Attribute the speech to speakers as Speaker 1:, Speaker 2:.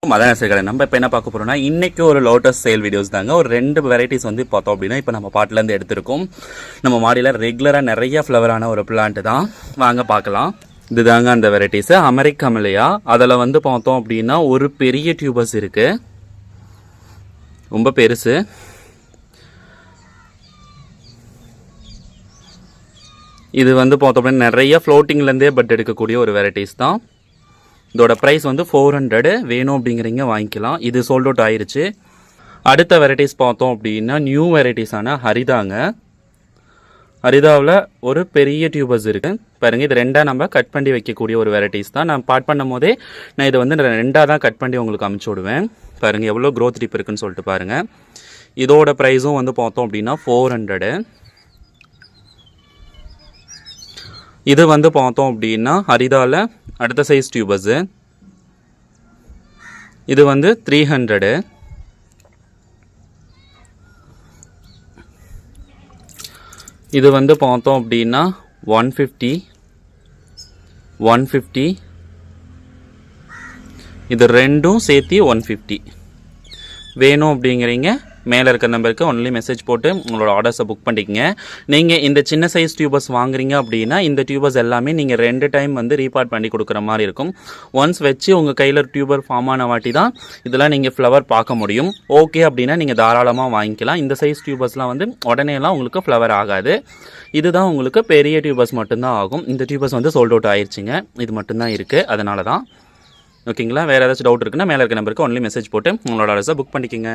Speaker 1: மதனசேகரன் நம்ம இப்போ என்ன பார்க்க போறோம்னா இன்னைக்கு ஒரு லோட்டஸ் சேல் வீடியோஸ் தாங்க. ஒரு 2 வெரைட்டிஸ் வந்து பார்த்தோம் அப்படின்னா இப்போ நம்ம பாட்டிலேருந்து எடுத்திருக்கோம். நம்ம மாடியில் ரெகுலராக நிறைய ஃப்ளவரான ஒரு பிளான்ட் தான். வாங்க பார்க்கலாம். இதுதாங்க அந்த வெரைட்டிஸு அமெரிக்க கமலியா. அதில் வந்து பார்த்தோம் அப்படின்னா ஒரு பெரிய டியூபஸ் இருக்கு, ரொம்ப பெருசு. இது வந்து பார்த்தோம் அப்படின்னா நிறைய ஃப்ளோட்டிங்லேருந்தே பட் எடுக்கக்கூடிய ஒரு வெரைட்டிஸ் தான். இதோட ப்ரைஸ் வந்து 400. வேணும் அப்படிங்கிறீங்க வாங்கிக்கலாம். இது சோல்ட் அவுட் ஆயிடுச்சு. அடுத்த வெரைட்டிஸ் பார்த்தோம் அப்படின்னா நியூ வெரைட்டிஸான ஹரிதாங்க. ஹரிதாவில் ஒரு பெரிய டியூபஸ் இருக்குது பாருங்கள். இது ரெண்டாக நம்ம கட் பண்ணி வைக்கக்கூடிய ஒரு வெரைட்டிஸ் தான். நான் பாட் பண்ணும் போதே நான் இதை வந்து ரெண்டாக தான் கட் பண்ணி உங்களுக்கு அமுச்சு விடுவேன். பாருங்கள் எவ்வளோ க்ரோத் டிப் இருக்குன்னு சொல்லிட்டு பாருங்கள். இதோட ப்ரைஸும் வந்து பார்த்தோம் அப்படின்னா 400. இது வந்து பார்த்தோம் அப்படின்னா ஹரிதாவில் அடுத்த சைஸ் டியூபஸு. இது வந்து 300. இது வந்து பார்த்தோம் அப்படின்னா 150. இது ரெண்டும் சேர்த்து 150. வேணும் அப்படிங்கிறீங்க மேலே இருக்க நம்பருக்கு ஒன்லி மெசேஜ் போட்டு உங்களோட ஆர்டர்ஸை புக் பண்ணிக்கங்க. நீங்கள் இந்த சின்ன சைஸ் டியூபஸ் வாங்குறீங்க அப்படின்னா இந்த டியூபஸ் எல்லாமே நீங்கள் 2 டைம் வந்து ரீபார்ட் பண்ணி கொடுக்குற மாதிரி இருக்கும். ஒன்ஸ் வச்சு உங்கள் கையில் டியூபர் ஃபார்ம் ஆன வாட்டி தான் இதெல்லாம் நீங்கள் ஃப்ளவர் பார்க்க முடியும். ஓகே அப்படின்னா நீங்கள் தாராளமாக வாங்கிக்கலாம். இந்த சைஸ் டியூபஸ்லாம் வந்து உடனேலாம் உங்களுக்கு ஃப்ளவர் ஆகாது. இதுதான் உங்களுக்கு பெரிய டியூபஸ் மட்டும்தான் ஆகும். இந்த டியூபஸ் வந்து சோல்ட் அவுட் ஆயிடுச்சுங்க. இது மட்டும்தான் இருக்குது, அதனால தான். ஓகேங்களா? வேறு ஏதாச்சும் டவுட் இருக்குன்னா மேலே இருக்க நம்பருக்கு ஒன்லி மெசேஜ் போட்டு உங்களோட ஆர்டர்ஸை புக் பண்ணிக்கோங்க.